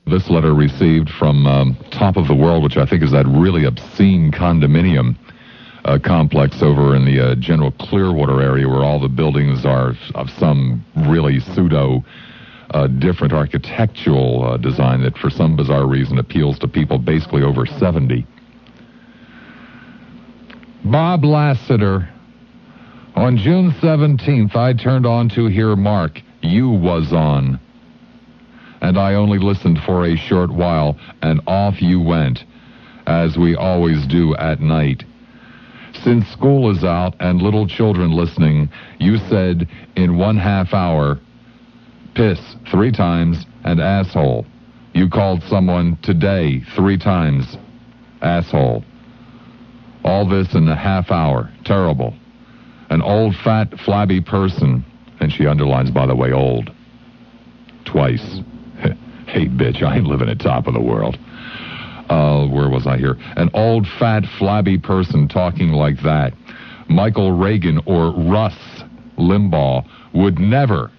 This letter received from Top of the World, which I think is that really obscene condominium complex over in the general Clearwater area where all the buildings are of some really pseudo different architectural design that for some bizarre reason appeals to people basically over 70. Bob Lassiter. On June 17th, I turned on to hear Mark. You was on. And I only listened for a short while, and off you went, as we always do at night. Since school is out and little children listening, you said in 1/2 hour, piss 3 times and asshole. You called someone today 3 times, asshole. All this in a half hour. Terrible. An old, fat, flabby person. And she underlines, by the way, old. Twice. Hey, bitch, I ain't living at Top of the World. Where was I here? An old, fat, flabby person talking like that. Michael Reagan or Russ Limbaugh would never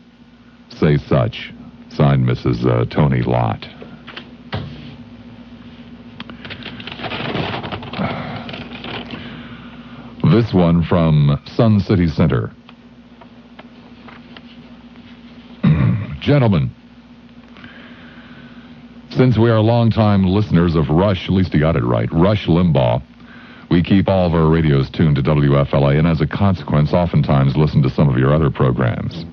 say such. Signed, Mrs. Tony Lott. This one from Sun City Center. Gentlemen, since we are longtime listeners of Rush, at least he got it right, Rush Limbaugh, we keep all of our radios tuned to WFLA and as a consequence oftentimes listen to some of your other programs.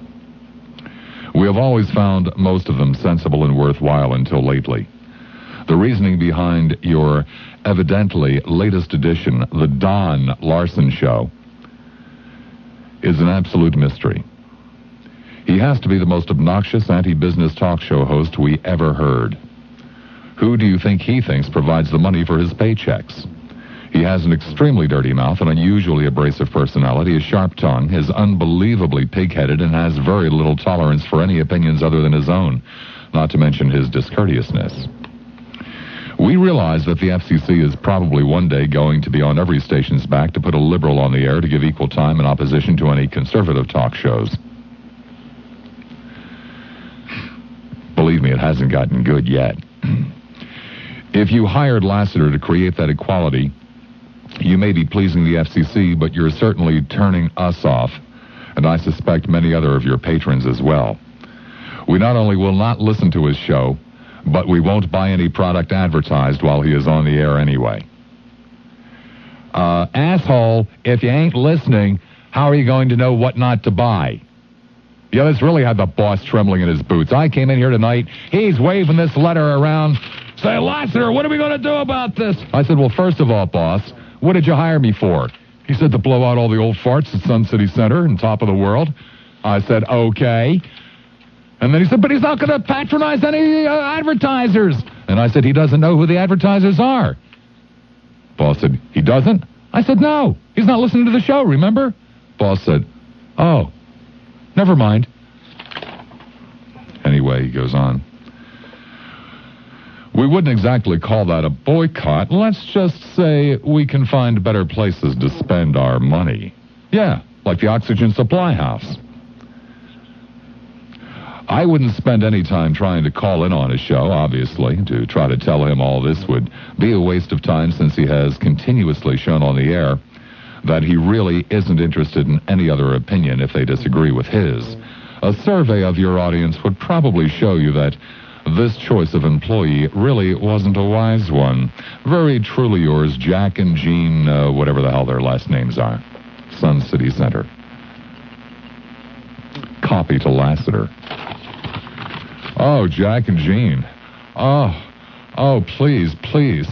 We have always found most of them sensible and worthwhile until lately. The reasoning behind your evidently latest edition, The Don Larson Show, is an absolute mystery. He has to be the most obnoxious anti-business talk show host we ever heard. Who do you think he thinks provides the money for his paychecks? He has an extremely dirty mouth, an unusually abrasive personality, a sharp tongue, is unbelievably pig-headed, and has very little tolerance for any opinions other than his own, not to mention his discourteousness. We realize that the FCC is probably one day going to be on every station's back to put a liberal on the air to give equal time in opposition to any conservative talk shows. Believe me, it hasn't gotten good yet. If you hired Lassiter to create that equality, you may be pleasing the FCC, but you're certainly turning us off, and I suspect many other of your patrons as well. We not only will not listen to his show, but we won't buy any product advertised while he is on the air anyway. Asshole, if you ain't listening, how are you going to know what not to buy? Yeah, this really had the boss trembling in his boots. I came in here tonight, he's waving this letter around, saying, Lassiter, what are we going to do about this? I said, well, first of all, boss, what did you hire me for? He said, to blow out all the old farts at Sun City Center and Top of the World. I said, okay. And then he said, but he's not going to patronize any advertisers. And I said, he doesn't know who the advertisers are. Boss said, he doesn't? I said, no, he's not listening to the show, remember? Boss said, oh, never mind. Anyway, he goes on. We wouldn't exactly call that a boycott. Let's just say we can find better places to spend our money. Yeah, like the Oxygen Supply House. I wouldn't spend any time trying to call in on his show, obviously. To try to tell him all this would be a waste of time since he has continuously shown on the air that he really isn't interested in any other opinion if they disagree with his. A survey of your audience would probably show you that this choice of employee really wasn't a wise one. Very truly yours, Jack and Jean, whatever the hell their last names are. Sun City Center. Copy to Lassiter. Oh, Jack and Jean. Oh, please, please.